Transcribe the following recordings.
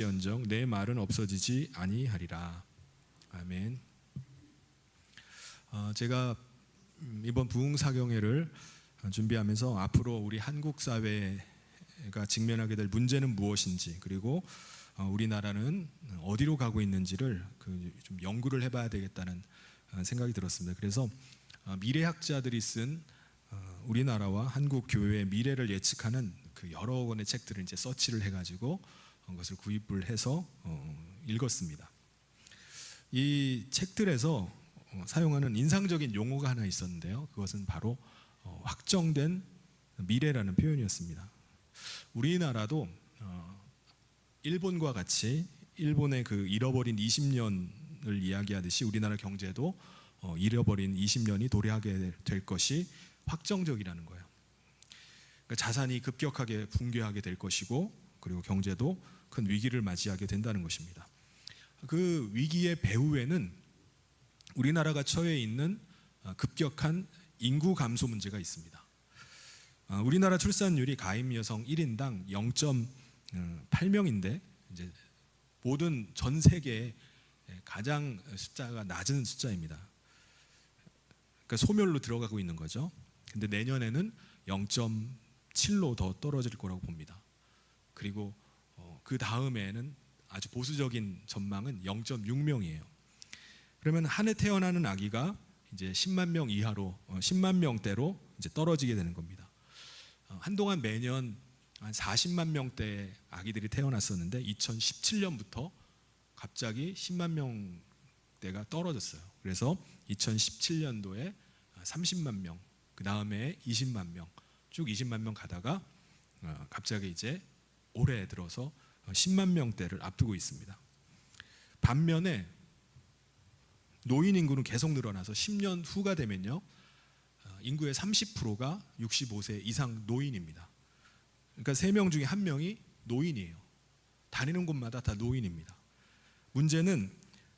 연정 내 말은 없어지지 아니하리라. 아멘. 제가 이번 부흥사경회를 준비하면서 앞으로 우리 한국 사회가 직면하게 될 문제는 무엇인지, 그리고 우리나라는 어디로 가고 있는지를 좀 연구를 해봐야 되겠다는 생각이 들었습니다. 그래서 미래학자들이 쓴 우리나라와 한국 교회의 미래를 예측하는 그 여러 권의 책들을 이제 서치를 해가지고 그것을 구입을 해서 읽었습니다. 이 책들에서 사용하는 인상적인 용어가 하나 있었는데요. 그것은 바로 확정된 미래라는 표현이었습니다. 우리나라도 일본과 같이 일본의 그 잃어버린 20년을 이야기하듯이 우리나라 경제도 잃어버린 20년이 도래하게 될 것이 확정적이라는 거예요. 그러니까 자산이 급격하게 붕괴하게 될 것이고, 그리고 경제도 큰 위기를 맞이하게 된다는 것입니다. 그 위기의 배후에는 우리나라가 처해 있는 급격한 인구 감소 문제가 있습니다. 우리나라 출산율이 가임 여성 1인당 0.8명인데 이제 모든 전 세계에 가장 숫자가 낮은 숫자입니다. 그러니까 소멸로 들어가고 있는 거죠. 근데 내년에는 0.7로 더 떨어질 거라고 봅니다. 그리고 그 다음에는 아주 보수적인 전망은 0.6명이에요. 그러면 한 해 태어나는 아기가 이제 10만 명 이하로 10만 명대로 이제 떨어지게 되는 겁니다. 한동안 매년 한 40만 명대 아기들이 태어났었는데 2017년부터 갑자기 10만 명대가 떨어졌어요. 그래서 2017년도에 30만 명, 그 다음에 20만 명, 쭉 20만 명 가다가 갑자기 이제 올해 들어서 10만 명대를 앞두고 있습니다. 반면에 노인 인구는 계속 늘어나서 10년 후가 되면요, 인구의 30%가 65세 이상 노인입니다. 그러니까 3명 중에 1명이 노인이에요. 다니는 곳마다 다 노인입니다. 문제는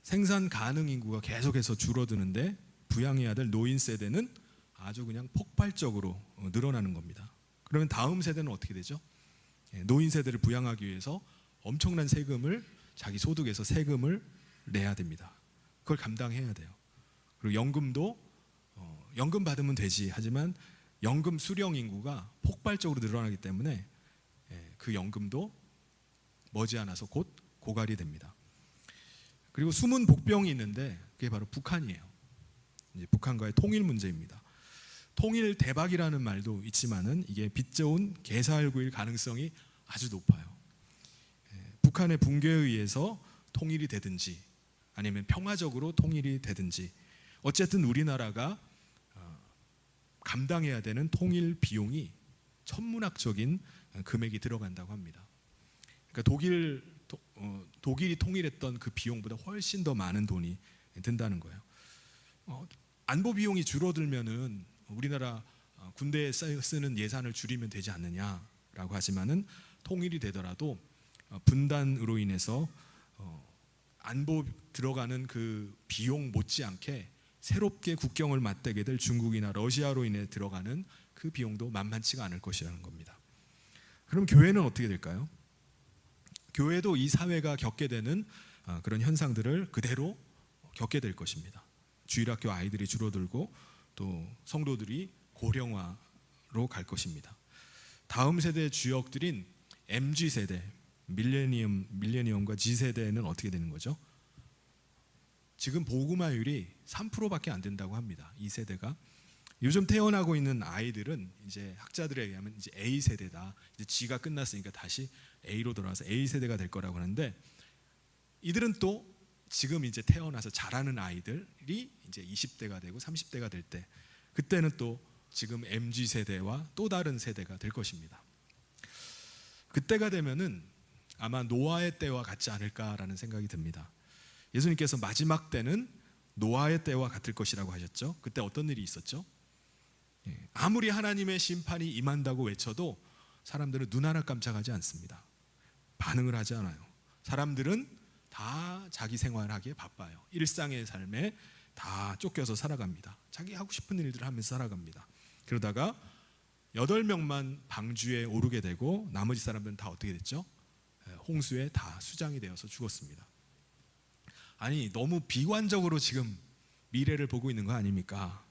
생산 가능 인구가 계속해서 줄어드는데 부양해야 될 노인 세대는 아주 그냥 폭발적으로 늘어나는 겁니다. 그러면 다음 세대는 어떻게 되죠? 노인 세대를 부양하기 위해서 엄청난 세금을, 자기 소득에서 세금을 내야 됩니다. 그걸 감당해야 돼요. 그리고 연금도 연금 받으면 되지, 하지만 연금 수령 인구가 폭발적으로 늘어나기 때문에 그 연금도 머지않아서 곧 고갈이 됩니다. 그리고 숨은 복병이 있는데 그게 바로 북한이에요. 이제 북한과의 통일 문제입니다. 통일 대박이라는 말도 있지만은 이게 빚져온 개사할구일 가능성이 아주 높아요. 북한의 붕괴에 의해서 통일이 되든지 아니면 평화적으로 통일이 되든지, 어쨌든 우리나라가 감당해야 되는 통일 비용이 천문학적인 금액이 들어간다고 합니다. 그러니까 독일이 통일했던 그 비용보다 훨씬 더 많은 돈이 든다는 거예요. 안보 비용이 줄어들면은 우리나라 군대에 쓰는 예산을 줄이면 되지 않느냐라고 하지만은, 통일이 되더라도 분단으로 인해서 안보 들어가는 그 비용 못지않게 새롭게 국경을 맞대게 될 중국이나 러시아로 인해 들어가는 그 비용도 만만치가 않을 것이라는 겁니다. 그럼 교회는 어떻게 될까요? 교회도 이 사회가 겪게 되는 그런 현상들을 그대로 겪게 될 것입니다. 주일학교 아이들이 줄어들고 또 성도들이 고령화로 갈 것입니다. 다음 세대의 주역들인 MG세대, 밀레니엄과 G세대는 어떻게 되는 거죠? 지금 복음화율이 3%밖에 안 된다고 합니다. 이 세대가. 요즘 태어나고 있는 아이들은 이제 학자들에 의하면 이제 A세대다. 이제 G가 끝났으니까 다시 A로 돌아와서 A세대가 될 거라고 하는데, 이들은 또 지금 이제 태어나서 자라는 아이들이 이제 20대가 되고 30대가 될 때, 그때는 또 지금 MG세대와 또 다른 세대가 될 것입니다. 그때가 되면은 아마 노아의 때와 같지 않을까라는 생각이 듭니다. 예수님께서 마지막 때는 노아의 때와 같을 것이라고 하셨죠. 그때 어떤 일이 있었죠? 아무리 하나님의 심판이 임한다고 외쳐도 사람들은 눈 하나 깜짝하지 않습니다. 반응을 하지 않아요. 사람들은 다 자기 생활하기에 바빠요. 일상의 삶에 다 쫓겨서 살아갑니다. 자기 하고 싶은 일들을 하면서 살아갑니다. 그러다가 8명만 방주에 오르게 되고 나머지 사람들은 다 어떻게 됐죠? 홍수에 다 수장이 되어서 죽었습니다. 아니, 너무 비관적으로 지금 미래를 보고 있는 거 아닙니까?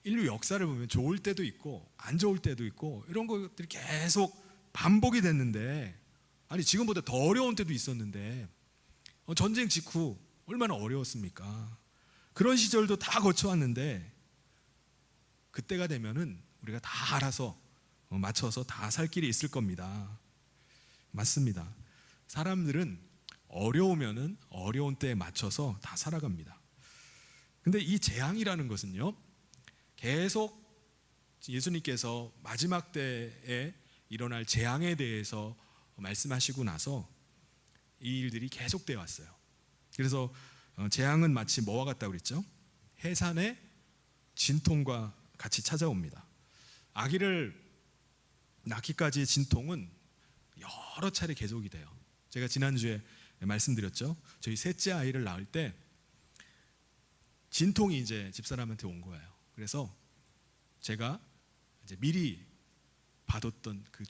인류 역사를 보면 좋을 때도 있고 안 좋을 때도 있고 이런 것들이 계속 반복이 됐는데, 아니 지금보다 더 어려운 때도 있었는데 전쟁 직후 얼마나 어려웠습니까? 그런 시절도 다 거쳐왔는데 그때가 되면은 우리가 다 알아서 맞춰서 다 살 길이 있을 겁니다. 맞습니다. 사람들은 어려우면은 어려운 때에 맞춰서 다 살아갑니다. 근데 이 재앙이라는 것은요, 계속 예수님께서 마지막 때에 일어날 재앙에 대해서 말씀하시고 나서 이 일들이 계속되어 왔어요. 그래서 재앙은 마치 뭐와 같다고 그랬죠? 해산의 진통과 같이 찾아옵니다. 아기를 낳기까지의 진통은 여러 차례 계속이 돼요. 제가 지난주에 말씀드렸죠. 저희 셋째 아이를 낳을 때 진통이 이제 집사람한테 온 거예요. 그래서 제가 이제 미리 받았던 그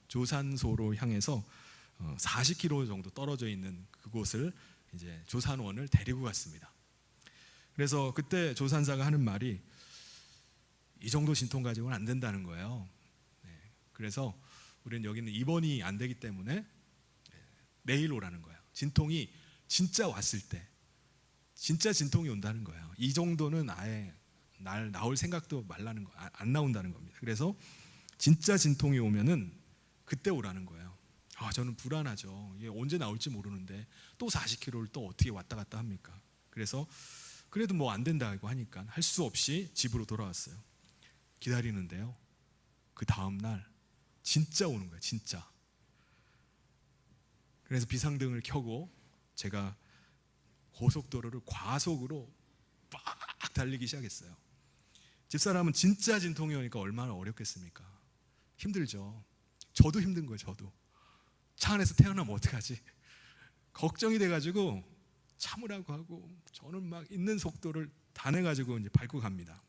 조산소로 향해서 40km 정도 떨어져 있는 그곳을 이제 조산원을 데리고 갔습니다. 그래서 그때 조산사가 하는 말이 이 정도 진통 가지고는 안 된다는 거예요. 그래서 우리는 여기는 입원이 안 되기 때문에 내일 오라는 거예요. 진통이 진짜 왔을 때, 진짜 진통이 온다는 거예요. 이 정도는 아예 나올 생각도 말라는 거, 안 나온다는 겁니다. 그래서 진짜 진통이 오면은 그때 오라는 거예요. 저는 불안하죠. 이게 언제 나올지 모르는데 또 40km를 또 어떻게 왔다 갔다 합니까? 그래서 그래도 뭐 안 된다고 하니까 할 수 없이 집으로 돌아왔어요. 기다리는데요, 그 다음 날 진짜 오는 거예요. 진짜. 그래서 비상등을 켜고 제가 고속도로를 과속으로 빡 달리기 시작했어요. 집사람은 진짜 진통이 오니까 얼마나 어렵겠습니까? 힘들죠. 저도 힘든 거예요. 저도 차 안에서 태어나면 어떡하지? 걱정이 돼가지고 참으라고 하고 저는 막 있는 속도를 다 내가지고 이제 밟고 갑니다.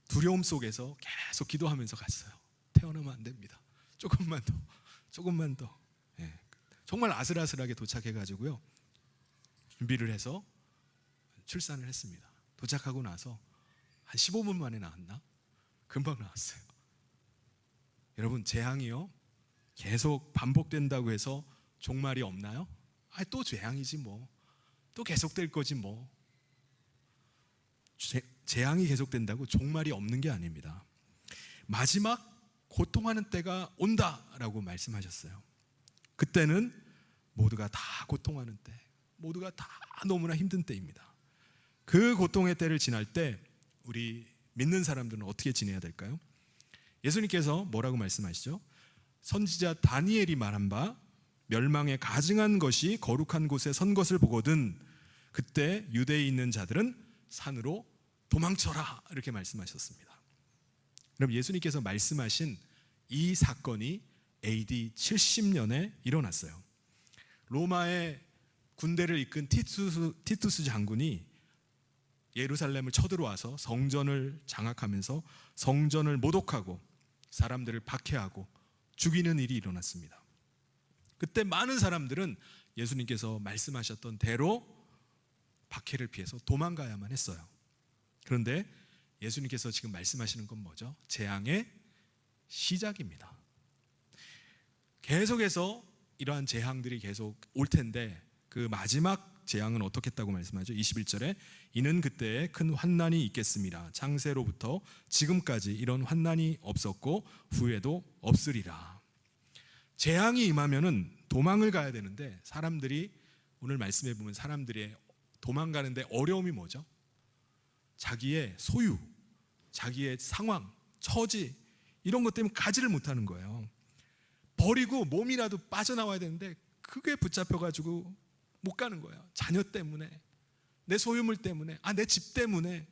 두려움 속에서 계속 기도하면서 갔어요. 태어나면 안 됩니다. 조금만 더. 정말 아슬아슬하게 도착해가지고요, 준비를 해서 출산을 했습니다. 도착하고 나서 한 15분 만에 나왔나? 금방 나왔어요. 여러분, 재앙이요 계속 반복된다고 해서 종말이 없나요? 또 재앙이지 뭐, 또 계속될 거지 뭐. 재앙이 계속된다고 종말이 없는 게 아닙니다. 마지막 고통하는 때가 온다라고 말씀하셨어요. 그때는 모두가 다 고통하는 때, 모두가 다 너무나 힘든 때입니다. 그 고통의 때를 지날 때 우리 믿는 사람들은 어떻게 지내야 될까요? 예수님께서 뭐라고 말씀하시죠? 선지자 다니엘이 말한 바 멸망에 가증한 것이 거룩한 곳에 선 것을 보거든 그때 유대에 있는 자들은 산으로 도망쳐라, 이렇게 말씀하셨습니다. 그럼 예수님께서 말씀하신 이 사건이 AD 70년에 일어났어요. 로마의 군대를 이끈 티투스 장군이 예루살렘을 쳐들어와서 성전을 장악하면서 성전을 모독하고 사람들을 박해하고 죽이는 일이 일어났습니다. 그때 많은 사람들은 예수님께서 말씀하셨던 대로 박해를 피해서 도망가야만 했어요. 그런데 예수님께서 지금 말씀하시는 건 뭐죠? 재앙의 시작입니다. 계속해서 이러한 재앙들이 계속 올 텐데 그 마지막 재앙은 어떻게 했다고 말씀하죠? 21절에 이는 그때에 큰 환난이 있겠습니다. 창세로부터 지금까지 이런 환난이 없었고 후에도 없으리라. 재앙이 임하면은 도망을 가야 되는데 사람들이, 오늘 말씀해 보면 사람들의 도망가는데 어려움이 뭐죠? 자기의 소유, 자기의 상황, 처지, 이런 것 때문에 가지를 못하는 거예요. 버리고 몸이라도 빠져나와야 되는데 그게 붙잡혀가지고 못 가는 거예요. 자녀 때문에, 내 소유물 때문에, 내 집 때문에,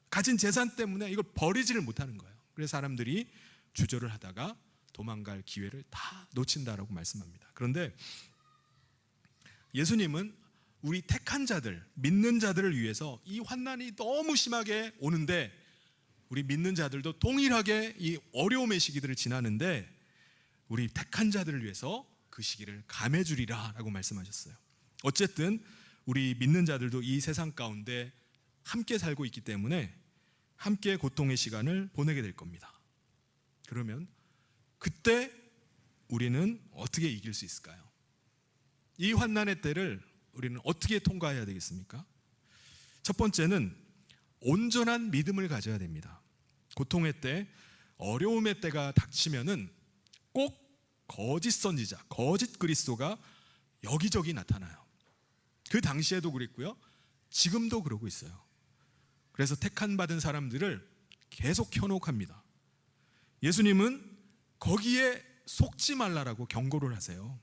가진 재산 때문에 이걸 버리지를 못하는 거예요. 그래서 사람들이 주저를 하다가 도망갈 기회를 다 놓친다라고 말씀합니다. 그런데 예수님은 우리 택한 자들, 믿는 자들을 위해서 이 환난이 너무 심하게 오는데 우리 믿는 자들도 동일하게 이 어려움의 시기들을 지나는데 우리 택한 자들을 위해서 그 시기를 감해 주리라 라고 말씀하셨어요. 어쨌든 우리 믿는 자들도 이 세상 가운데 함께 살고 있기 때문에 함께 고통의 시간을 보내게 될 겁니다. 그러면 그때 우리는 어떻게 이길 수 있을까요? 이 환난의 때를 우리는 어떻게 통과해야 되겠습니까? 첫 번째는 온전한 믿음을 가져야 됩니다. 고통의 때, 어려움의 때가 닥치면은 꼭 거짓 선지자, 거짓 그리스도가 여기저기 나타나요. 그 당시에도 그랬고요, 지금도 그러고 있어요. 그래서 택한 받은 사람들을 계속 현혹합니다. 예수님은 거기에 속지 말라라고 경고를 하세요.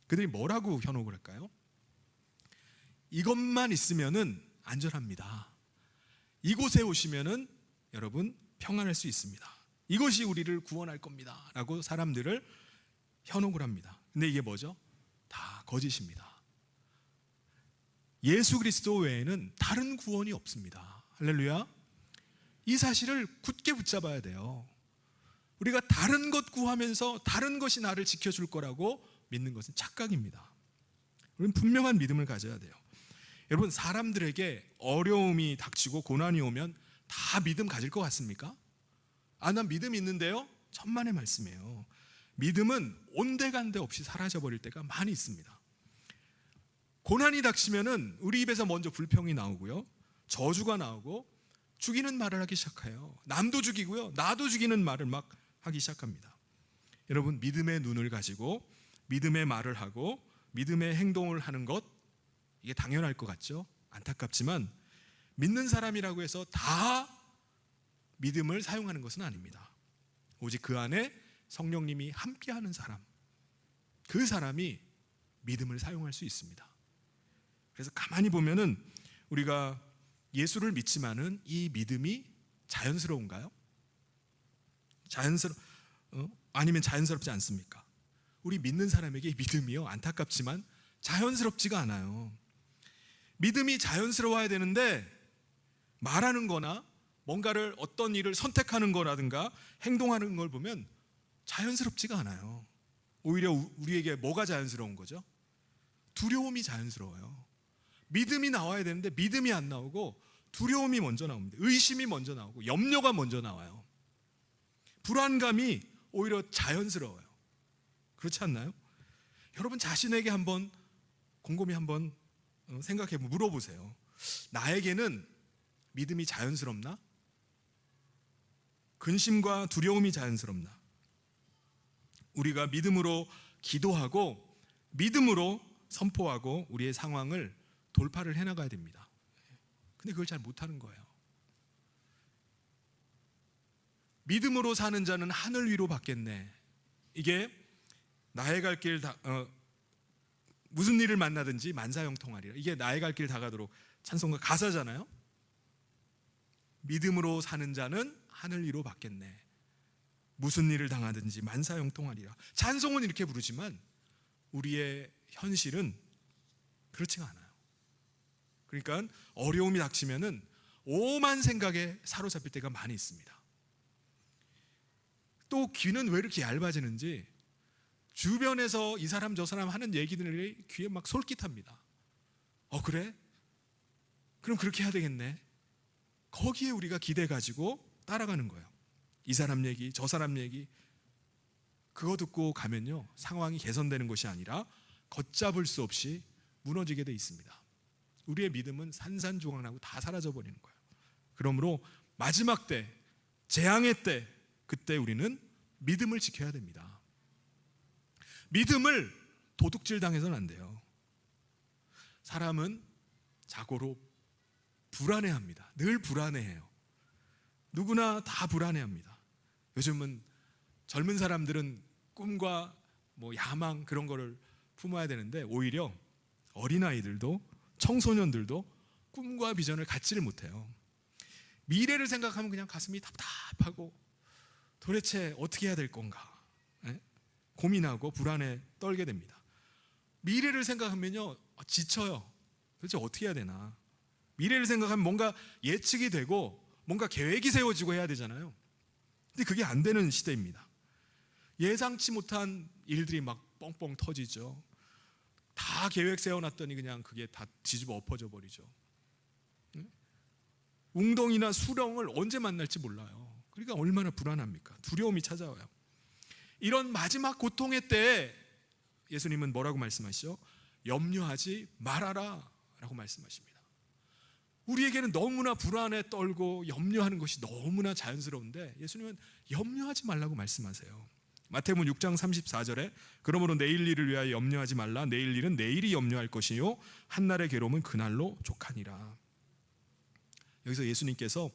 그들이 뭐라고 현혹을 할까요? 이것만 있으면은 안전합니다. 이곳에 오시면은 여러분 평안할 수 있습니다. 이것이 우리를 구원할 겁니다 라고 사람들을 현혹을 합니다. 근데 이게 뭐죠? 다 거짓입니다. 예수 그리스도 외에는 다른 구원이 없습니다. 할렐루야. 이 사실을 굳게 붙잡아야 돼요. 우리가 다른 것 구하면서 다른 것이 나를 지켜줄 거라고 믿는 것은 착각입니다. 우리는 분명한 믿음을 가져야 돼요. 여러분, 사람들에게 어려움이 닥치고 고난이 오면 다 믿음 가질 것 같습니까? 난 믿음 있는데요? 천만의 말씀이에요. 믿음은 온데간데 없이 사라져버릴 때가 많이 있습니다. 고난이 닥치면은 우리 입에서 먼저 불평이 나오고요, 저주가 나오고 죽이는 말을 하기 시작해요. 남도 죽이고요, 나도 죽이는 말을 막 하기 시작합니다. 여러분, 믿음의 눈을 가지고 믿음의 말을 하고 믿음의 행동을 하는 것, 이게 당연할 것 같죠? 안타깝지만 믿는 사람이라고 해서 다 믿음을 사용하는 것은 아닙니다. 오직 그 안에 성령님이 함께하는 사람, 그 사람이 믿음을 사용할 수 있습니다. 그래서 가만히 보면은 우리가 예수를 믿지만은 이 믿음이 자연스러운가요? 아니면 자연스럽지 않습니까? 우리 믿는 사람에게 믿음이요, 안타깝지만 자연스럽지가 않아요. 믿음이 자연스러워야 되는데 말하는 거나 뭔가를 어떤 일을 선택하는 거라든가 행동하는 걸 보면 자연스럽지가 않아요. 오히려 우리에게 뭐가 자연스러운 거죠? 두려움이 자연스러워요. 믿음이 나와야 되는데 믿음이 안 나오고 두려움이 먼저 나옵니다. 의심이 먼저 나오고 염려가 먼저 나와요. 불안감이 오히려 자연스러워요. 그렇지 않나요? 여러분 자신에게 한번 곰곰이 한번 생각해 물어보세요. 나에게는 믿음이 자연스럽나? 근심과 두려움이 자연스럽나? 우리가 믿음으로 기도하고 믿음으로 선포하고 우리의 상황을 돌파를 해나가야 됩니다. 근데 그걸 잘 못하는 거예요. 믿음으로 사는 자는 하늘 위로 받겠네. 이게 나의 갈 길 무슨 일을 만나든지 만사형통하리라. 이게 나의 갈 길 다가도록 찬송가 가사잖아요. 믿음으로 사는 자는 하늘 위로 받겠네. 무슨 일을 당하든지 만사형통하리라. 찬송은 이렇게 부르지만 우리의 현실은 그렇지가 않아요. 그러니까 어려움이 닥치면은 오만 생각에 사로잡힐 때가 많이 있습니다. 또 귀는 왜 이렇게 얇아지는지 주변에서 이 사람 저 사람 하는 얘기들이 귀에 막 솔깃합니다. 그래? 그럼 그렇게 해야 되겠네. 거기에 우리가 기대 가지고 따라가는 거예요. 이 사람 얘기, 저 사람 얘기, 그거 듣고 가면요, 상황이 개선되는 것이 아니라 걷잡을 수 없이 무너지게 돼 있습니다. 우리의 믿음은 산산조각나고 다 사라져 버리는 거예요. 그러므로 마지막 때, 재앙의 때, 그때 우리는 믿음을 지켜야 됩니다. 믿음을 도둑질 당해서는 안 돼요. 사람은 자고로 불안해합니다. 늘 불안해해요. 누구나 다 불안해합니다. 요즘은 젊은 사람들은 꿈과 야망 그런 거를 품어야 되는데 오히려 어린아이들도 청소년들도 꿈과 비전을 갖지를 못해요. 미래를 생각하면 그냥 가슴이 답답하고 도대체 어떻게 해야 될 건가 고민하고 불안에 떨게 됩니다. 미래를 생각하면요, 지쳐요. 도대체 어떻게 해야 되나. 미래를 생각하면 뭔가 예측이 되고 뭔가 계획이 세워지고 해야 되잖아요. 근데 그게 안 되는 시대입니다. 예상치 못한 일들이 막 뻥뻥 터지죠. 다 계획 세워놨더니 그냥 그게 다 뒤집어 엎어져 버리죠. 웅덩이나 수렁을 언제 만날지 몰라요. 그러니까 얼마나 불안합니까? 두려움이 찾아와요. 이런 마지막 고통의 때에 예수님은 뭐라고 말씀하시죠? 염려하지 말아라 라고 말씀하십니다. 우리에게는 너무나 불안에 떨고 염려하는 것이 너무나 자연스러운데 예수님은 염려하지 말라고 말씀하세요. 마태복음 6장 34절에 그러므로 내일 일을 위하여 염려하지 말라. 내일 일은 내일이 염려할 것이요 한날의 괴로움은 그날로 족하니라. 여기서 예수님께서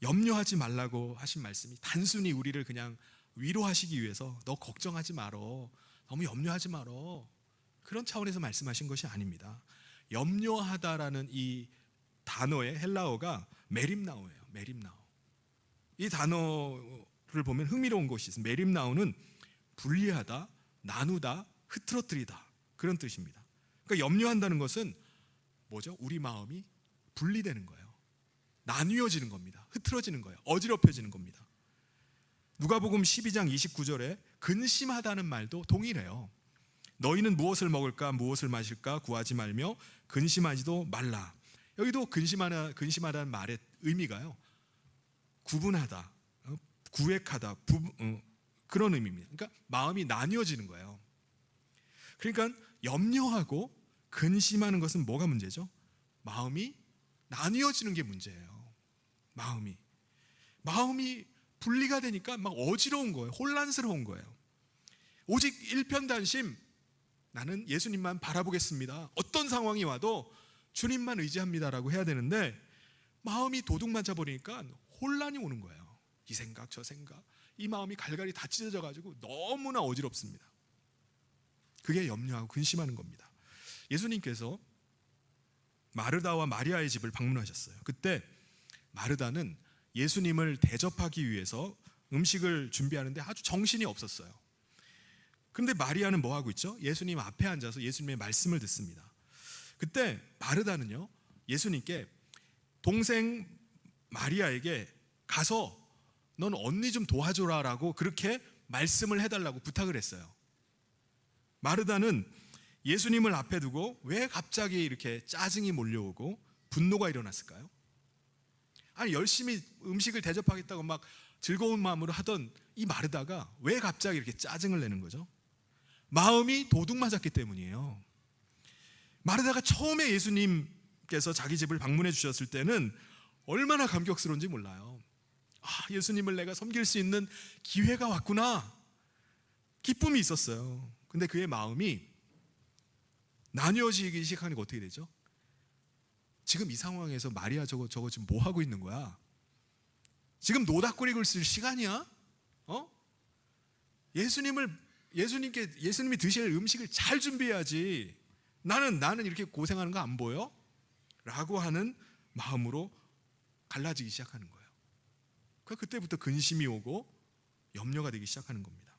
염려하지 말라고 하신 말씀이 단순히 우리를 그냥 위로하시기 위해서 너 걱정하지 말어, 너무 염려하지 말어, 그런 차원에서 말씀하신 것이 아닙니다. 염려하다라는 이 단어의 헬라어가 메림나오예요. 메림나오. 이 단어를 보면 흥미로운 것이 있습니다. 메림나오는 분리하다, 나누다, 흐트러뜨리다 그런 뜻입니다. 그러니까 염려한다는 것은 뭐죠? 우리 마음이 분리되는 거예요. 나뉘어지는 겁니다. 흐트러지는 거예요. 어지럽혀지는 겁니다. 누가복음 12장 29절에 근심하다는 말도 동일해요. 너희는 무엇을 먹을까 무엇을 마실까 구하지 말며 근심하지도 말라. 여기도 근심하다는 말의 의미가요, 구분하다, 구획하다, 그런 의미입니다. 그러니까 마음이 나뉘어지는 거예요. 그러니까 염려하고 근심하는 것은 뭐가 문제죠? 마음이 나뉘어지는 게 문제예요. 마음이 분리가 되니까 막 어지러운 거예요. 혼란스러운 거예요. 오직 일편단심, 나는 예수님만 바라보겠습니다, 어떤 상황이 와도 주님만 의지합니다라고 해야 되는데 마음이 도둑맞아 버리니까 혼란이 오는 거예요. 이 생각 저 생각, 이 마음이 갈갈이 다 찢어져 가지고 너무나 어지럽습니다. 그게 염려하고 근심하는 겁니다. 예수님께서 마르다와 마리아의 집을 방문하셨어요. 그때 마르다는 예수님을 대접하기 위해서 음식을 준비하는데 아주 정신이 없었어요. 그런데 마리아는 뭐 하고 있죠? 예수님 앞에 앉아서 예수님의 말씀을 듣습니다. 그때 마르다는요, 예수님께 동생 마리아에게 가서 넌 언니 좀 도와줘라라고 그렇게 말씀을 해달라고 부탁을 했어요. 마르다는 예수님을 앞에 두고 왜 갑자기 이렇게 짜증이 몰려오고 분노가 일어났을까요? 아니, 열심히 음식을 대접하겠다고 막 즐거운 마음으로 하던 이 마르다가 왜 갑자기 이렇게 짜증을 내는 거죠? 마음이 도둑맞았기 때문이에요. 마르다가 처음에 예수님께서 자기 집을 방문해 주셨을 때는 얼마나 감격스러운지 몰라요. 아, 예수님을 내가 섬길 수 있는 기회가 왔구나, 기쁨이 있었어요. 근데 그의 마음이 나뉘어지기 시작하니까 어떻게 되죠? 지금 이 상황에서 마리아 저거 지금 뭐 하고 있는 거야? 지금 노닥거리고 있을 시간이야? 예수님이 드실 음식을 잘 준비해야지. 나는 이렇게 고생하는 거 안 보여? 라고 하는 마음으로 갈라지기 시작하는 거예요. 그때부터 근심이 오고 염려가 되기 시작하는 겁니다.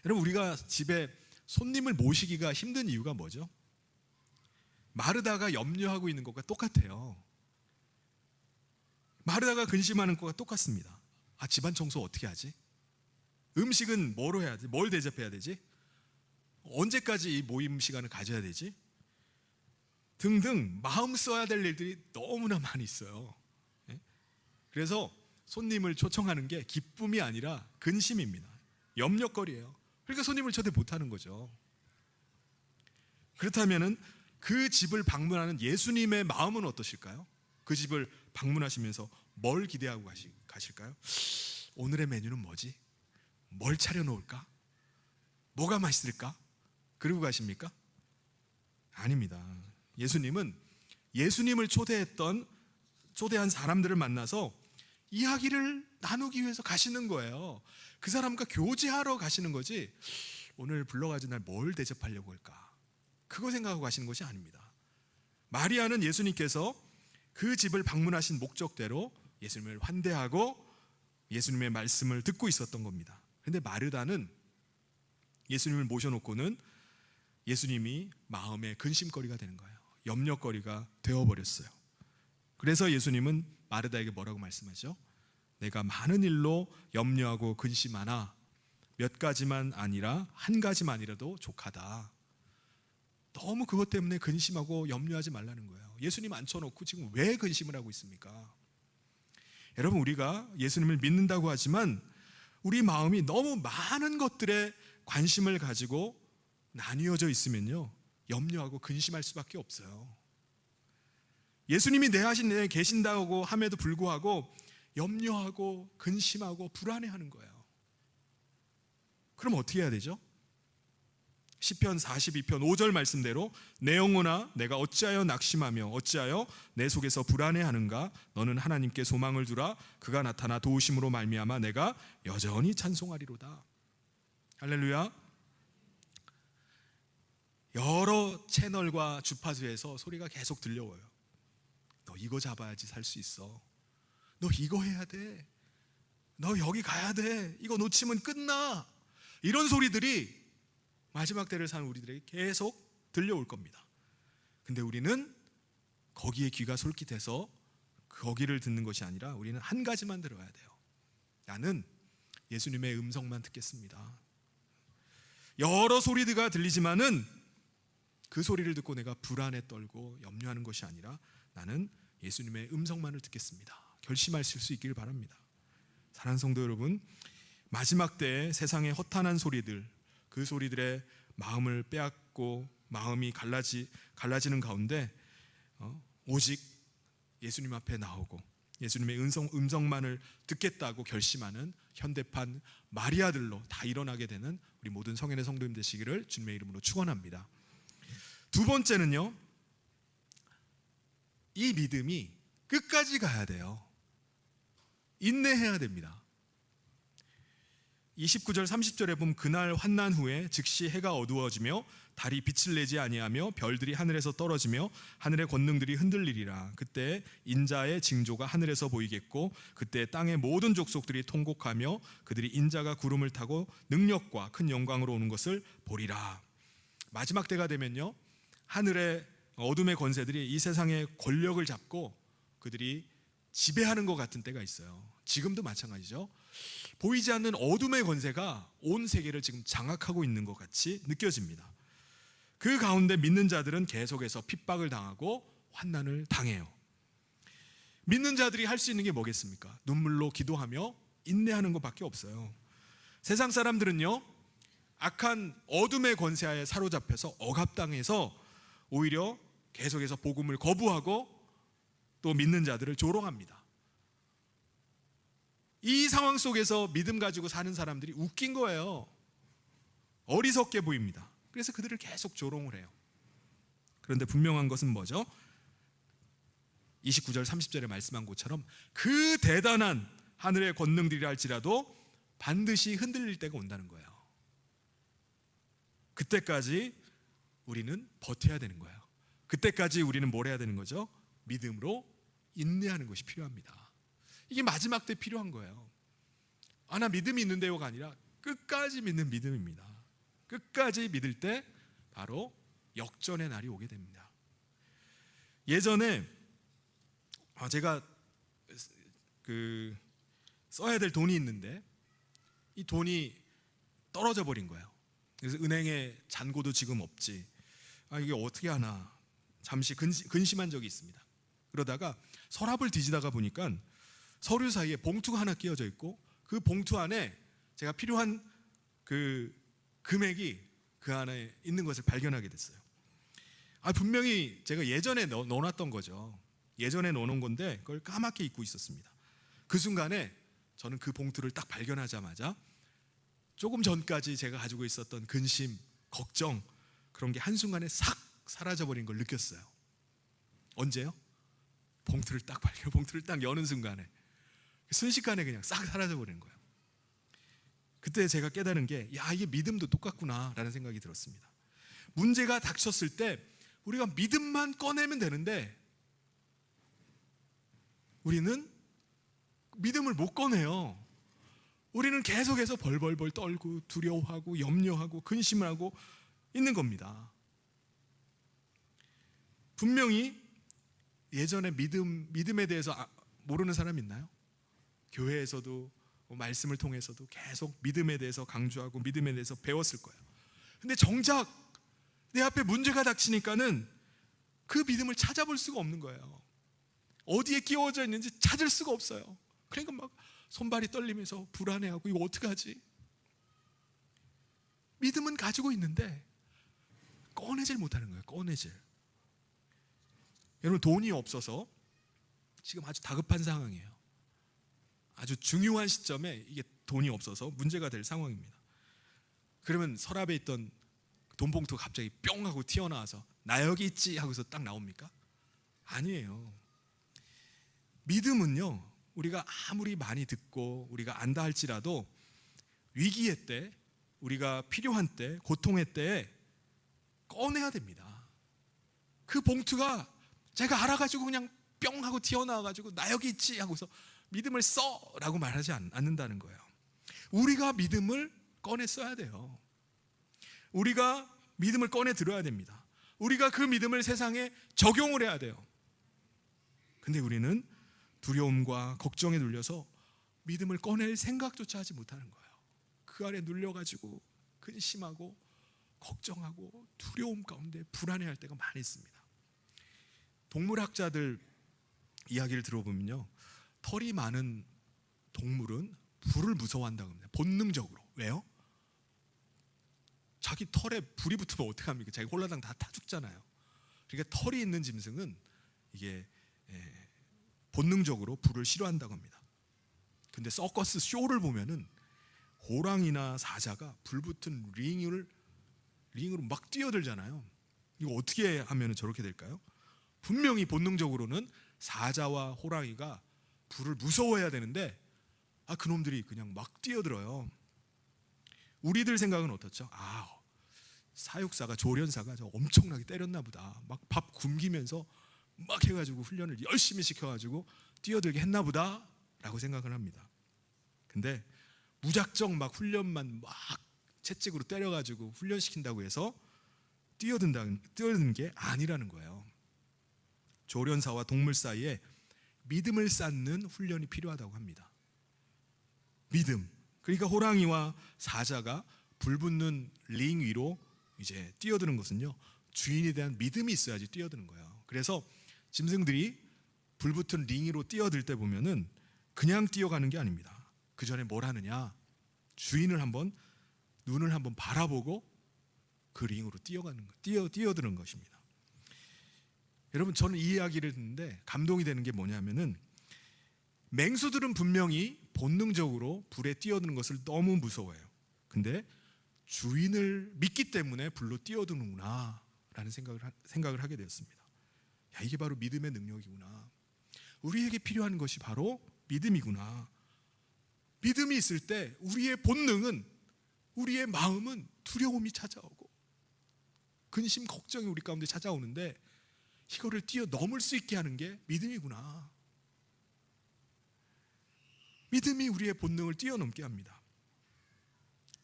여러분, 우리가 집에 손님을 모시기가 힘든 이유가 뭐죠? 마르다가 염려하고 있는 것과 똑같아요. 마르다가 근심하는 것과 똑같습니다. 아, 집안 청소 어떻게 하지? 음식은 뭐로 해야 돼? 뭘 대접해야 되지? 언제까지 이 모임 시간을 가져야 되지? 등등 마음 써야 될 일들이 너무나 많이 있어요. 그래서 손님을 초청하는 게 기쁨이 아니라 근심입니다. 염려거리예요. 그러니까 손님을 초대 못하는 거죠. 그렇다면은 그 집을 방문하는 예수님의 마음은 어떠실까요? 그 집을 방문하시면서 뭘 기대하고 가실까요? 오늘의 메뉴는 뭐지? 뭘 차려놓을까? 뭐가 맛있을까? 그러고 가십니까? 아닙니다. 예수님은 예수님을 초대한 사람들을 만나서 이야기를 나누기 위해서 가시는 거예요. 그 사람과 교제하러 가시는 거지, 오늘 불러가지고 날 뭘 대접하려고 할까, 그거 생각하고 가시는 것이 아닙니다. 마리아는 예수님께서 그 집을 방문하신 목적대로 예수님을 환대하고 예수님의 말씀을 듣고 있었던 겁니다. 그런데 마르다는 예수님을 모셔놓고는 예수님이 마음의 근심거리가 되는 거예요. 염려거리가 되어버렸어요. 그래서 예수님은 마르다에게 뭐라고 말씀하죠? 내가 많은 일로 염려하고 근심하나 몇 가지만 아니라 한 가지만이라도 족하다. 너무 그것 때문에 근심하고 염려하지 말라는 거예요. 예수님 앉혀놓고 지금 왜 근심을 하고 있습니까? 여러분, 우리가 예수님을 믿는다고 하지만 우리 마음이 너무 많은 것들에 관심을 가지고 나뉘어져 있으면요, 염려하고 근심할 수밖에 없어요. 예수님이 내 하신 내 계신다고 함에도 불구하고 염려하고 근심하고 불안해하는 거예요. 그럼 어떻게 해야 되죠? 시편 42편 5절 말씀대로 내 영혼아 내가 어찌하여 낙심하며 어찌하여 내 속에서 불안해하는가? 너는 하나님께 소망을 두라. 그가 나타나 도우심으로 말미암아 내가 여전히 찬송하리로다. 할렐루야. 여러 채널과 주파수에서 소리가 계속 들려와요. 너 이거 잡아야지 살 수 있어. 너 이거 해야 돼. 너 여기 가야 돼. 이거 놓치면 끝나. 이런 소리들이 마지막 때를 사는 우리들에게 계속 들려올 겁니다. 근데 우리는 거기에 귀가 솔깃해서 거기를 듣는 것이 아니라 우리는 한 가지만 들어야 돼요. 나는 예수님의 음성만 듣겠습니다. 여러 소리가 들리지만은 그 소리를 듣고 내가 불안에 떨고 염려하는 것이 아니라 나는 예수님의 음성만을 듣겠습니다. 결심하실 수 있기를 바랍니다. 사랑하는 성도 여러분, 마지막 때에 세상의 허탄한 소리들, 그 소리들의 마음을 빼앗고 마음이 갈라지는 가운데 오직 예수님 앞에 나오고 예수님의 음성만을 듣겠다고 결심하는 현대판 마리아들로 다 일어나게 되는 우리 모든 성인의 성도님 되시기를 주님의 이름으로 축원합니다. 두 번째는요, 이 믿음이 끝까지 가야 돼요. 인내해야 됩니다. 29절 30절에 보면 그날 환난 후에 즉시 해가 어두워지며 달이 빛을 내지 아니하며 별들이 하늘에서 떨어지며 하늘의 권능들이 흔들리리라. 그때 인자의 징조가 하늘에서 보이겠고 그때 땅의 모든 족속들이 통곡하며 그들이 인자가 구름을 타고 능력과 큰 영광으로 오는 것을 보리라. 마지막 때가 되면요, 하늘의 어둠의 권세들이 이 세상의 권력을 잡고 그들이 지배하는 것 같은 때가 있어요. 지금도 마찬가지죠. 보이지 않는 어둠의 권세가 온 세계를 지금 장악하고 있는 것 같이 느껴집니다. 그 가운데 믿는 자들은 계속해서 핍박을 당하고 환난을 당해요. 믿는 자들이 할 수 있는 게 뭐겠습니까? 눈물로 기도하며 인내하는 것밖에 없어요. 세상 사람들은요, 악한 어둠의 권세하에 사로잡혀서 억압당해서 오히려 계속해서 복음을 거부하고 또 믿는 자들을 조롱합니다. 이 상황 속에서 믿음 가지고 사는 사람들이 웃긴 거예요. 어리석게 보입니다. 그래서 그들을 계속 조롱을 해요. 그런데 분명한 것은 뭐죠? 29절 30절에 말씀한 것처럼 그 대단한 하늘의 권능들이라 할지라도 반드시 흔들릴 때가 온다는 거예요. 그때까지 우리는 버텨야 되는 거예요. 그때까지 우리는 뭘 해야 되는 거죠? 믿음으로 인내하는 것이 필요합니다. 이게 마지막 때 필요한 거예요. 나 믿음이 있는데요가 아니라 끝까지 믿는 믿음입니다. 끝까지 믿을 때 바로 역전의 날이 오게 됩니다. 예전에 제가 써야 될 돈이 있는데 이 돈이 떨어져 버린 거예요. 그래서 은행에 잔고도 지금 없지. 이게 어떻게 하나 잠시 근심한 적이 있습니다. 그러다가 서랍을 뒤지다가 보니까 서류 사이에 봉투가 하나 끼워져 있고 그 봉투 안에 제가 필요한 그 금액이 그 안에 있는 것을 발견하게 됐어요. 분명히 제가 예전에 넣어놨던 거죠. 예전에 넣어놓은 건데 그걸 까맣게 잊고 있었습니다. 그 순간에 저는 그 봉투를 딱 발견하자마자 조금 전까지 제가 가지고 있었던 근심, 걱정, 그런 게 한순간에 싹 사라져버린 걸 느꼈어요. 언제요? 봉투를 딱 여는 순간에 순식간에 그냥 싹 사라져버리는 거예요. 그때 제가 깨달은 게 이게 믿음도 똑같구나 라는 생각이 들었습니다. 문제가 닥쳤을 때 우리가 믿음만 꺼내면 되는데 우리는 믿음을 못 꺼내요. 우리는 계속해서 벌벌벌 떨고 두려워하고 염려하고 근심을 하고 있는 겁니다. 분명히 예전에 믿음에 대해서 모르는 사람 있나요? 교회에서도 말씀을 통해서도 계속 믿음에 대해서 강조하고 믿음에 대해서 배웠을 거예요. 근데 정작 내 앞에 문제가 닥치니까는 그 믿음을 찾아볼 수가 없는 거예요. 어디에 끼워져 있는지 찾을 수가 없어요. 그러니까 막 손발이 떨리면서 불안해하고 이거 어떡하지? 믿음은 가지고 있는데 꺼내질 못하는 거예요. 꺼내질. 여러분, 돈이 없어서 지금 아주 다급한 상황이에요. 아주 중요한 시점에 이게 돈이 없어서 문제가 될 상황입니다. 그러면 서랍에 있던 돈 봉투가 갑자기 뿅 하고 튀어나와서 나 여기 있지 하고서 딱 나옵니까? 아니에요. 믿음은요, 우리가 아무리 많이 듣고 우리가 안다 할지라도 위기의 때, 우리가 필요한 때, 고통의 때에 꺼내야 됩니다. 그 봉투가 제가 알아가지고 그냥 뿅 하고 튀어나와가지고 나 여기 있지 하고서 믿음을 써라고 말하지 않는다는 거예요. 우리가 믿음을 꺼내 써야 돼요. 우리가 믿음을 꺼내 들어야 됩니다. 우리가 그 믿음을 세상에 적용을 해야 돼요. 근데 우리는 두려움과 걱정에 눌려서 믿음을 꺼낼 생각조차 하지 못하는 거예요. 그 아래 눌려가지고 근심하고 걱정하고 두려움 가운데 불안해할 때가 많이 있습니다. 동물학자들 이야기를 들어보면요, 털이 많은 동물은 불을 무서워한다고 합니다. 본능적으로. 왜요? 자기 털에 불이 붙으면 어떡합니까? 자기 홀라당 다 타 죽잖아요. 그러니까 털이 있는 짐승은 이게 본능적으로 불을 싫어한다고 합니다. 근데 서커스 쇼를 보면은 호랑이나 사자가 불 붙은 링으로 막 뛰어들잖아요. 이거 어떻게 하면 저렇게 될까요? 분명히 본능적으로는 사자와 호랑이가 불을 무서워해야 되는데 그놈들이 그냥 막 뛰어들어요. 우리들 생각은 어떻죠? 사육사가, 조련사가 저 엄청나게 때렸나 보다. 막 밥 굶기면서 막 해가지고 훈련을 열심히 시켜가지고 뛰어들게 했나 보다 라고 생각을 합니다. 근데 무작정 막 훈련만 막 채찍으로 때려가지고 훈련시킨다고 해서 뛰어드는 게 아니라는 거예요. 조련사와 동물 사이에 믿음을 쌓는 훈련이 필요하다고 합니다. 믿음. 그러니까 호랑이와 사자가 불 붙는 링 위로 이제 뛰어드는 것은요, 주인에 대한 믿음이 있어야지 뛰어드는 거예요. 그래서 짐승들이 불 붙은 링 위로 뛰어들 때 보면은 그냥 뛰어가는 게 아닙니다. 그 전에 뭘 하느냐? 주인을 눈을 한번 바라보고 그 링으로 뛰어드는 것입니다. 여러분, 저는 이 이야기를 듣는데 감동이 되는 게 뭐냐면은, 맹수들은 분명히 본능적으로 불에 뛰어드는 것을 너무 무서워해요. 근데 주인을 믿기 때문에 불로 뛰어드는구나 라는 생각을 하게 되었습니다. 이게 바로 믿음의 능력이구나. 우리에게 필요한 것이 바로 믿음이구나. 믿음이 있을 때 우리의 본능은, 우리의 마음은 두려움이 찾아오고 근심, 걱정이 우리 가운데 찾아오는데 이거를 뛰어넘을 수 있게 하는 게 믿음이구나. 믿음이 우리의 본능을 뛰어넘게 합니다.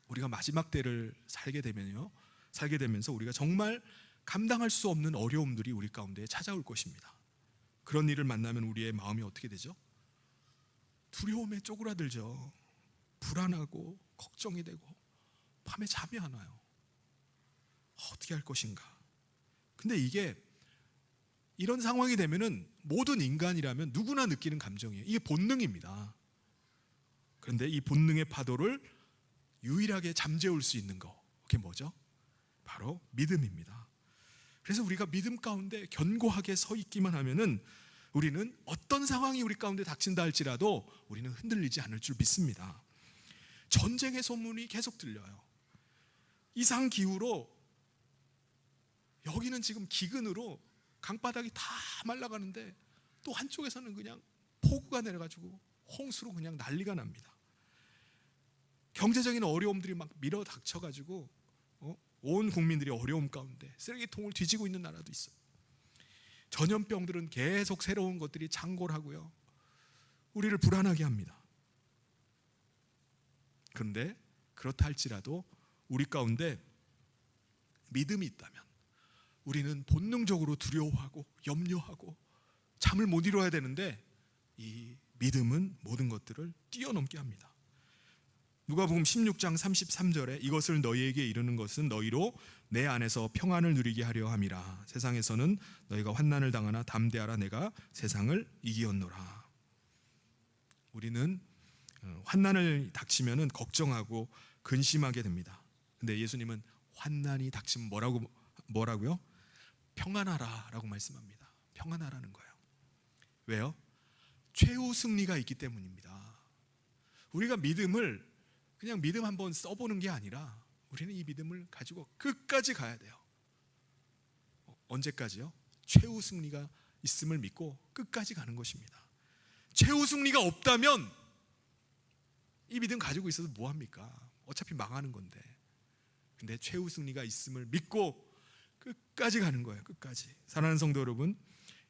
우리가 마지막 때를 살게 되면서 우리가 정말 감당할 수 없는 어려움들이 우리 가운데 찾아올 것입니다. 그런 일을 만나면 우리의 마음이 어떻게 되죠? 두려움에 쪼그라들죠. 불안하고 걱정이 되고 밤에 잠이 안 와요. 어떻게 할 것인가? 근데 이게 이런 상황이 되면은 모든 인간이라면 누구나 느끼는 감정이에요. 이게 본능입니다. 그런데 이 본능의 파도를 유일하게 잠재울 수 있는 거, 그게 뭐죠? 바로 믿음입니다. 그래서 우리가 믿음 가운데 견고하게 서 있기만 하면은 우리는 어떤 상황이 우리 가운데 닥친다 할지라도 우리는 흔들리지 않을 줄 믿습니다. 전쟁의 소문이 계속 들려요. 이상 기후로 여기는 지금 기근으로 강바닥이 다 말라가는데 또 한쪽에서는 그냥 폭우가 내려가지고 홍수로 그냥 난리가 납니다. 경제적인 어려움들이 막 밀어 닥쳐가지고 온 국민들이 어려움 가운데 쓰레기통을 뒤지고 있는 나라도 있어요. 전염병들은 계속 새로운 것들이 창궐하고요, 우리를 불안하게 합니다. 그런데 그렇다 할지라도 우리 가운데 믿음이 있다면 우리는 본능적으로 두려워하고 염려하고 잠을 못 이뤄야 되는데 이 믿음은 모든 것들을 뛰어넘게 합니다. 누가복음 16장 33절에 이것을 너희에게 이르는 것은 너희로 내 안에서 평안을 누리게 하려 함이라. 세상에서는 너희가 환난을 당하나 담대하라. 내가 세상을 이기었노라. 우리는 환난을 닥치면은 걱정하고 근심하게 됩니다. 근데 예수님은 환난이 닥치면 뭐라고요? 평안하라라고 말씀합니다. 평안하라는 거예요. 왜요? 최후 승리가 있기 때문입니다. 우리가 믿음을 그냥 믿음 한번 써보는 게 아니라 우리는 이 믿음을 가지고 끝까지 가야 돼요. 언제까지요? 최후 승리가 있음을 믿고 끝까지 가는 것입니다. 최후 승리가 없다면 이 믿음 가지고 있어도 뭐합니까? 어차피 망하는 건데. 근데 최후 승리가 있음을 믿고 끝까지 가는 거예요. 끝까지. 사랑하는 성도 여러분,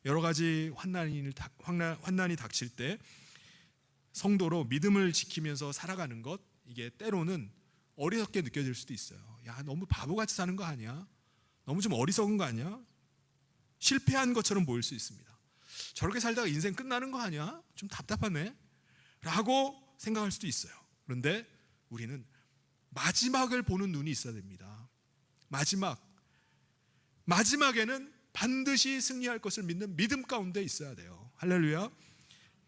여러 가지 환난이 닥칠 때 성도로 믿음을 지키면서 살아가는 것, 이게 때로는 어리석게 느껴질 수도 있어요. 야, 너무 바보같이 사는 거 아니야? 너무 좀 어리석은 거 아니야? 실패한 것처럼 보일 수 있습니다. 저렇게 살다가 인생 끝나는 거 아니야? 좀 답답하네? 라고 생각할 수도 있어요. 그런데 우리는 마지막을 보는 눈이 있어야 됩니다. 마지막에는 반드시 승리할 것을 믿는 믿음 가운데 있어야 돼요. 할렐루야.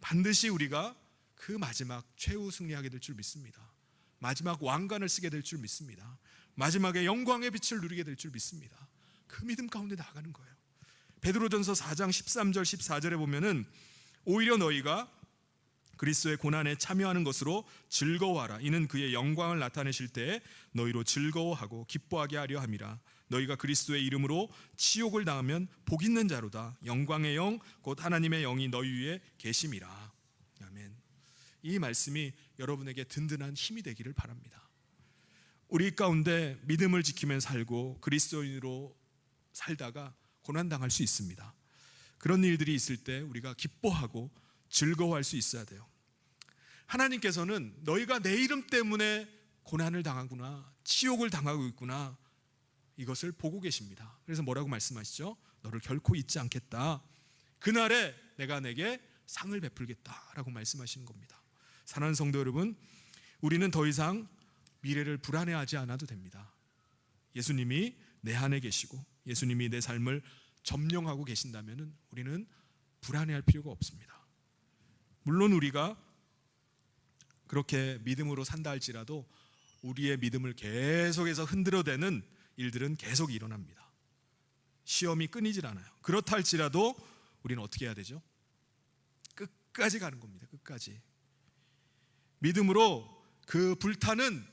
반드시 우리가 그 마지막 최후 승리하게 될 줄 믿습니다. 마지막 왕관을 쓰게 될 줄 믿습니다. 마지막에 영광의 빛을 누리게 될 줄 믿습니다. 그 믿음 가운데 나가는 거예요. 베드로전서 4장 13절 14절에 보면은 오히려 너희가 그리스도의 고난에 참여하는 것으로 즐거워하라. 이는 그의 영광을 나타내실 때에 너희로 즐거워하고 기뻐하게 하려 함이라. 너희가 그리스도의 이름으로 치욕을 당하면 복 있는 자로다. 영광의 영 곧 하나님의 영이 너희 위에 계심이라. 아멘. 이 말씀이 여러분에게 든든한 힘이 되기를 바랍니다. 우리 가운데 믿음을 지키며 살고 그리스도인으로 살다가 고난당할 수 있습니다. 그런 일들이 있을 때 우리가 기뻐하고 즐거워할 수 있어야 돼요. 하나님께서는 너희가 내 이름 때문에 고난을 당하구나, 치욕을 당하고 있구나, 이것을 보고 계십니다. 그래서 뭐라고 말씀하시죠? 너를 결코 잊지 않겠다. 그날에 내가 내게 상을 베풀겠다라고 말씀하시는 겁니다. 사랑하는 성도 여러분, 우리는 더 이상 미래를 불안해하지 않아도 됩니다. 예수님이 내 안에 계시고 예수님이 내 삶을 점령하고 계신다면 우리는 불안해할 필요가 없습니다. 물론 우리가 그렇게 믿음으로 산다 할지라도 우리의 믿음을 계속해서 흔들어대는 일들은 계속 일어납니다. 시험이 끊이질 않아요. 그렇다 할지라도 우리는 어떻게 해야 되죠? 끝까지 가는 겁니다. 끝까지. 믿음으로 그 불타는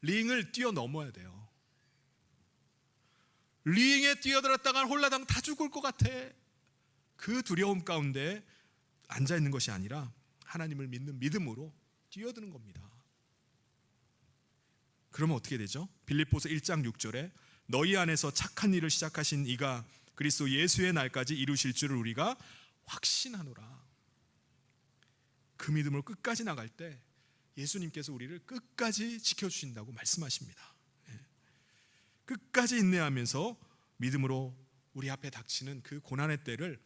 링을 뛰어넘어야 돼요. 링에 뛰어들었다가 홀라당 다 죽을 것 같아. 그 두려움 가운데 앉아있는 것이 아니라 하나님을 믿는 믿음으로 뛰어드는 겁니다. 그러면 어떻게 되죠? 빌립보서 1장 6절에 너희 안에서 착한 일을 시작하신 이가 그리스도 예수의 날까지 이루실 줄을 우리가 확신하노라. 그 믿음으로 끝까지 나갈 때 예수님께서 우리를 끝까지 지켜주신다고 말씀하십니다. 끝까지 인내하면서 믿음으로 우리 앞에 닥치는 그 고난의 때를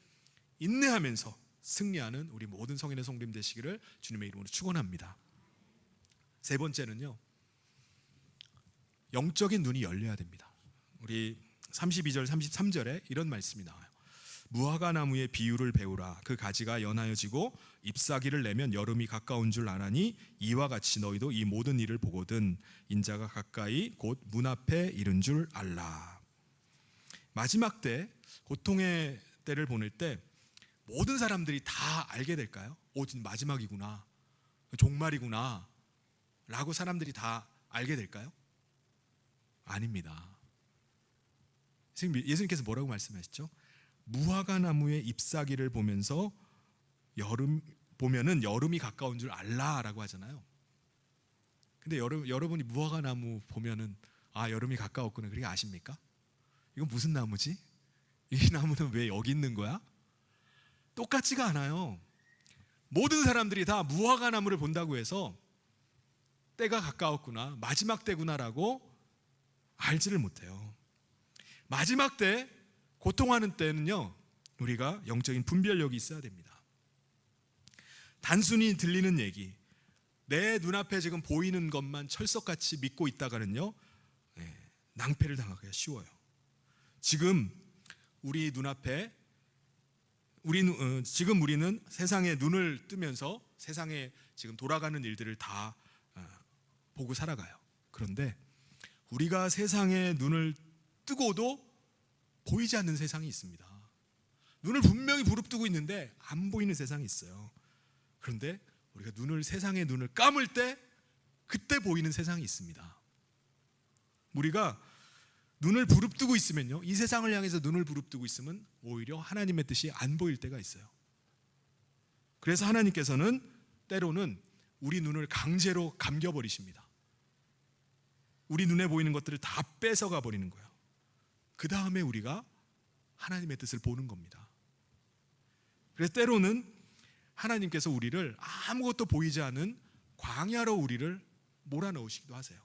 인내하면서 승리하는 우리 모든 성인의 성도님 되시기를 주님의 이름으로 축원합니다. 세 번째는요, 영적인 눈이 열려야 됩니다. 우리 32절 33절에 이런 말씀이 나와요. 무화과 나무의 비유를 배우라. 그 가지가 연하여지고 잎사귀를 내면 여름이 가까운 줄 아나니 이와 같이 너희도 이 모든 일을 보거든 인자가 가까이 곧 문 앞에 이른 줄 알라. 마지막 때, 고통의 때를 보낼 때 모든 사람들이 다 알게 될까요? 마지막이구나, 종말이구나 라고 사람들이 다 알게 될까요? 아닙니다. 예수님께서 뭐라고 말씀하셨죠? 무화과 나무의 잎사귀를 보면서 보면은 여름이 가까운 줄 알라라고 하잖아요. 근데 여러분이 무화과 나무 보면은 여름이 가까웠구나 그렇게 아십니까? 이건 무슨 나무지? 이 나무는 왜 여기 있는 거야? 똑같지가 않아요. 모든 사람들이 다 무화과 나무를 본다고 해서 때가 가까웠구나, 마지막 때구나라고 알지를 못해요. 마지막 때, 고통하는 때는요, 우리가 영적인 분별력이 있어야 됩니다. 단순히 들리는 얘기, 내 눈앞에 지금 보이는 것만 철석같이 믿고 있다가는요, 낭패를 당하기가 쉬워요. 지금 우리 눈앞에 지금 우리는 세상에 눈을 뜨면서 세상에 지금 돌아가는 일들을 다 보고 살아가요. 그런데 우리가 세상에 눈을 뜨고도 보이지 않는 세상이 있습니다. 눈을 분명히 부릅뜨고 있는데 안 보이는 세상이 있어요. 그런데 우리가 세상의 눈을 감을 때 그때 보이는 세상이 있습니다. 우리가 눈을 부릅뜨고 있으면요, 이 세상을 향해서 눈을 부릅뜨고 있으면 오히려 하나님의 뜻이 안 보일 때가 있어요. 그래서 하나님께서는 때로는 우리 눈을 강제로 감겨버리십니다. 우리 눈에 보이는 것들을 다 뺏어가 버리는 거예요. 그 다음에 우리가 하나님의 뜻을 보는 겁니다. 그래서 때로는 하나님께서 우리를 아무것도 보이지 않은 광야로 우리를 몰아넣으시기도 하세요.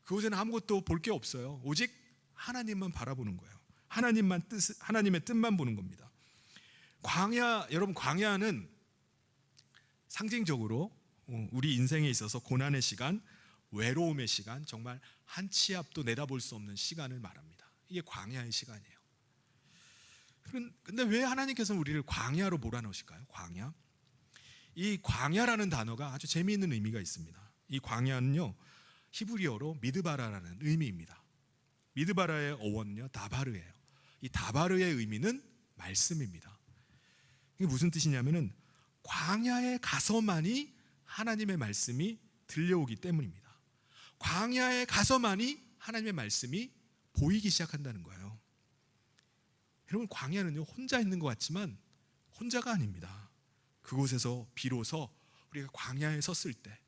그곳에는 아무것도 볼 게 없어요. 오직 하나님만 바라보는 거예요. 하나님의 뜻만 보는 겁니다. 여러분, 광야는 상징적으로 우리 인생에 있어서 고난의 시간, 외로움의 시간, 정말 한 치 앞도 내다볼 수 없는 시간을 말합니다. 이게 광야의 시간이에요. 근데 왜 하나님께서는 우리를 광야로 몰아넣으실까요? 광야? 이 광야라는 단어가 아주 재미있는 의미가 있습니다. 이 광야는요, 히브리어로 미드바라라는 의미입니다. 미드바라의 어원은요, 다바르예요. 이 다바르의 의미는 말씀입니다. 이게 무슨 뜻이냐면은 광야에 가서만이 하나님의 말씀이 들려오기 때문입니다. 광야에 가서만이 하나님의 말씀이 보이기 시작한다는 거예요. 여러분, 광야는요, 혼자 있는 것 같지만 혼자가 아닙니다. 그곳에서 비로소 우리가 광야에 섰을 때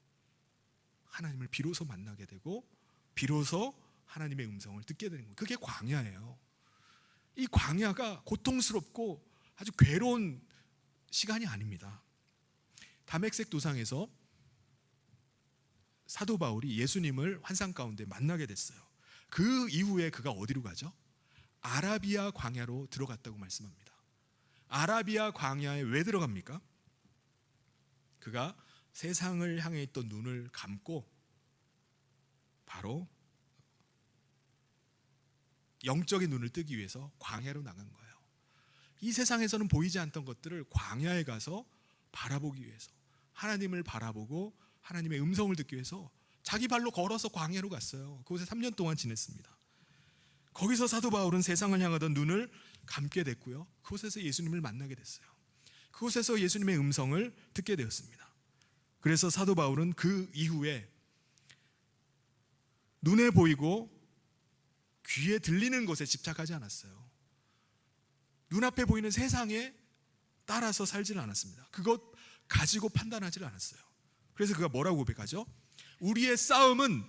하나님을 비로소 만나게 되고 비로소 하나님의 음성을 듣게 되는 거예요. 그게 광야예요. 이 광야가 고통스럽고 아주 괴로운 시간이 아닙니다. 다메섹 도상에서 사도 바울이 예수님을 환상 가운데 만나게 됐어요. 그 이후에 그가 어디로 가죠? 아라비아 광야로 들어갔다고 말씀합니다. 아라비아 광야에 왜 들어갑니까? 그가 세상을 향해 있던 눈을 감고 바로 영적인 눈을 뜨기 위해서 광야로 나간 거예요. 이 세상에서는 보이지 않던 것들을 광야에 가서 바라보기 위해서, 하나님을 바라보고 하나님의 음성을 듣기 위해서 자기 발로 걸어서 광야로 갔어요. 그곳에 3년 동안 지냈습니다. 거기서 사도 바울은 세상을 향하던 눈을 감게 됐고요, 그곳에서 예수님을 만나게 됐어요. 그곳에서 예수님의 음성을 듣게 되었습니다. 그래서 사도 바울은 그 이후에 눈에 보이고 귀에 들리는 것에 집착하지 않았어요. 눈앞에 보이는 세상에 따라서 살지는 않았습니다. 그것 가지고 판단하지 않았어요. 그래서 그가 뭐라고 고백하죠? 우리의 싸움은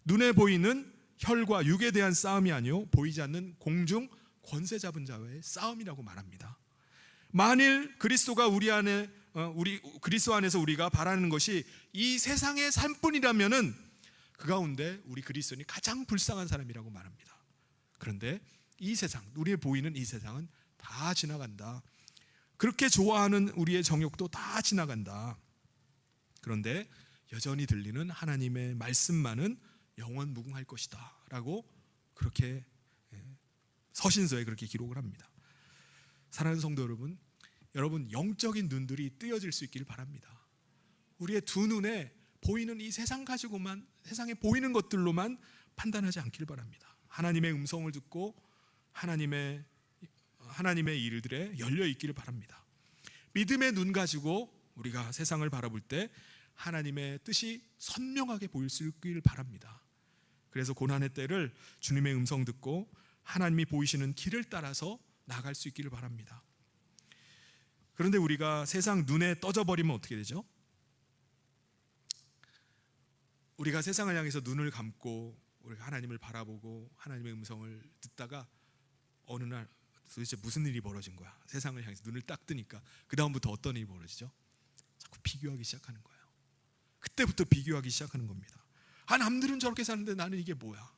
눈에 보이는 혈과 육에 대한 싸움이 아니요 보이지 않는 공중 권세 잡은 자와의 싸움이라고 말합니다. 만일 그리스도가 그리스도 안에서 우리가 바라는 것이 이 세상의 삶뿐이라면은 그 가운데 우리 그리스도인이 가장 불쌍한 사람이라고 말합니다. 그런데 이 세상, 우리의 보이는 이 세상은 다 지나간다. 그렇게 좋아하는 우리의 정욕도 다 지나간다. 그런데 여전히 들리는 하나님의 말씀만은 영원 무궁할 것이다 라고 그렇게 서신서에 그렇게 기록을 합니다. 사랑하는 성도 여러분, 영적인 눈들이 뜨여질 수 있기를 바랍니다. 우리의 두 눈에 보이는 이 세상 가지고만, 세상에 보이는 것들로만 판단하지 않기를 바랍니다. 하나님의 음성을 듣고 하나님의 일들에 열려 있기를 바랍니다. 믿음의 눈 가지고 우리가 세상을 바라볼 때 하나님의 뜻이 선명하게 보일 수 있기를 바랍니다. 그래서 고난의 때를 주님의 음성 듣고 하나님이 보이시는 길을 따라서 나갈 수 있기를 바랍니다. 그런데 우리가 세상 눈에 떠져버리면 어떻게 되죠? 우리가 세상을 향해서 눈을 감고 우리가 하나님을 바라보고 하나님의 음성을 듣다가 어느 날 도대체 무슨 일이 벌어진 거야? 세상을 향해서 눈을 딱 뜨니까 그 다음부터 어떤 일이 벌어지죠? 자꾸 비교하기 시작하는 거예요. 그때부터 비교하기 시작하는 겁니다. 남들은 저렇게 사는데 나는 이게 뭐야?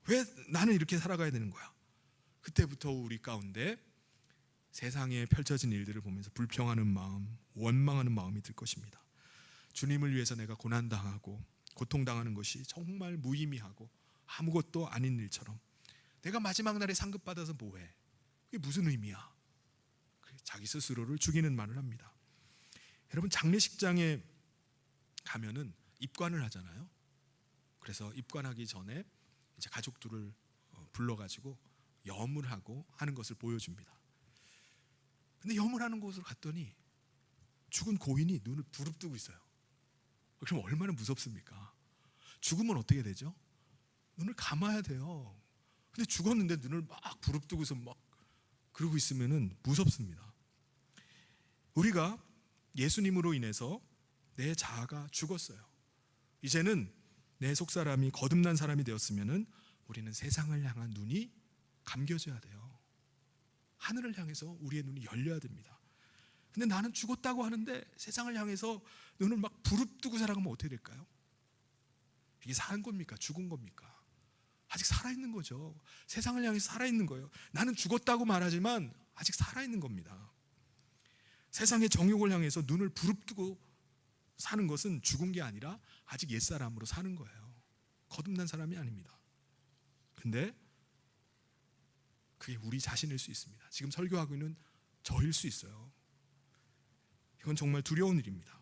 왜 나는 이렇게 살아가야 되는 거야? 그때부터 우리 가운데 세상에 펼쳐진 일들을 보면서 불평하는 마음, 원망하는 마음이 들 것입니다. 주님을 위해서 내가 고난당하고 고통당하는 것이 정말 무의미하고 아무것도 아닌 일처럼, 내가 마지막 날에 상급받아서 뭐해? 그게 무슨 의미야? 자기 스스로를 죽이는 말을 합니다. 여러분, 장례식장에 가면은 입관을 하잖아요. 그래서 입관하기 전에 이제 가족들을 불러가지고 염을 하고 하는 것을 보여줍니다. 근데 염을 하는 곳으로 갔더니 죽은 고인이 눈을 부릅뜨고 있어요. 그럼 얼마나 무섭습니까? 죽으면 어떻게 되죠? 눈을 감아야 돼요. 근데 죽었는데 눈을 막 부릅뜨고서 막 그러고 있으면은 무섭습니다. 우리가 예수님으로 인해서 내 자아가 죽었어요. 이제는 내 속사람이 거듭난 사람이 되었으면은 우리는 세상을 향한 눈이 감겨져야 돼요. 하늘을 향해서 우리의 눈이 열려야 됩니다. 근데 나는 죽었다고 하는데 세상을 향해서 눈을 막 부릅뜨고 살아가면 어떻게 될까요? 이게 산 겁니까? 죽은 겁니까? 아직 살아있는 거죠. 세상을 향해서 살아있는 거예요. 나는 죽었다고 말하지만 아직 살아있는 겁니다. 세상의 정욕을 향해서 눈을 부릅뜨고 사는 것은 죽은 게 아니라 아직 옛사람으로 사는 거예요. 거듭난 사람이 아닙니다. 근데 그게 우리 자신일 수 있습니다. 지금 설교하고 있는 저일 수 있어요. 이건 정말 두려운 일입니다.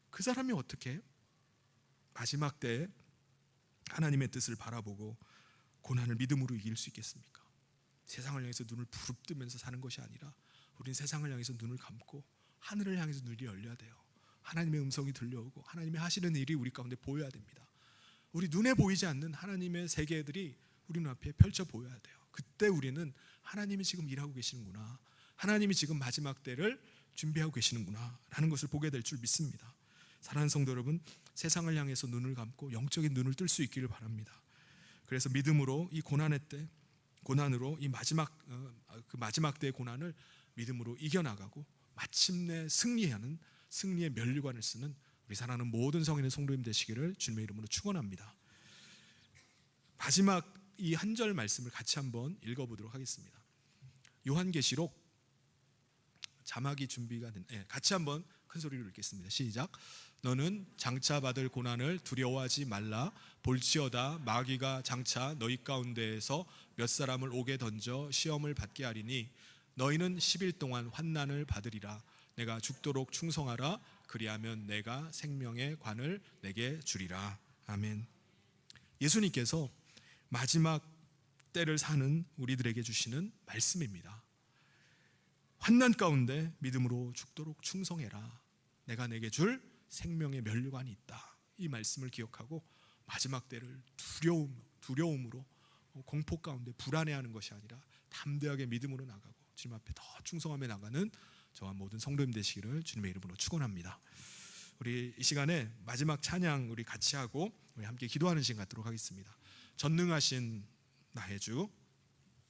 그 사람이 어떻게 마지막 때에 하나님의 뜻을 바라보고 고난을 믿음으로 이길 수 있겠습니까? 세상을 향해서 눈을 부릅뜨면서 사는 것이 아니라 우리는 세상을 향해서 눈을 감고 하늘을 향해서 눈이 열려야 돼요. 하나님의 음성이 들려오고 하나님이 하시는 일이 우리 가운데 보여야 됩니다. 우리 눈에 보이지 않는 하나님의 세계들이 우리 눈앞에 펼쳐 보여야 돼요. 그때 우리는 하나님이 지금 일하고 계시는구나, 하나님이 지금 마지막 때를 준비하고 계시는구나 라는 것을 보게 될 줄 믿습니다. 사랑하는 성도 여러분, 세상을 향해서 눈을 감고 영적인 눈을 뜰 수 있기를 바랍니다. 그래서 믿음으로 이 고난의 때, 고난으로 이 마지막 때의 고난을 믿음으로 이겨나가고 마침내 승리하는 승리의 면류관을 쓰는 우리 사랑하는 모든 성인의 성도님 되시기를 주님의 이름으로 축원합니다. 마지막 이 한 절 말씀을 같이 한번 읽어보도록 하겠습니다. 요한계시록 자막이 준비가 된, 같이 한번 큰 소리로 읽겠습니다. 시작. 너는 장차 받을 고난을 두려워하지 말라. 볼지어다 마귀가 장차 너희 가운데에서 몇 사람을 옥에 던져 시험을 받게 하리니 너희는 10일 동안 환난을 받으리라. 내가 죽도록 충성하라. 그리하면 내가 생명의 관을 내게 주리라. 아멘. 예수님께서 마지막 때를 사는 우리들에게 주시는 말씀입니다. 환난 가운데 믿음으로 죽도록 충성해라. 내가 내게 줄 생명의 면류관이 있다. 이 말씀을 기억하고 마지막 때를 두려움으로 공포 가운데 불안해하는 것이 아니라 담대하게 믿음으로 나가고 주님 앞에 더 충성하며 나가는 저와 모든 성도님 되시기를 주님의 이름으로 축원합니다. 우리 이 시간에 마지막 찬양 우리 같이 하고 우리 함께 기도하는 시간 갖도록 하겠습니다. 전능하신 나의 주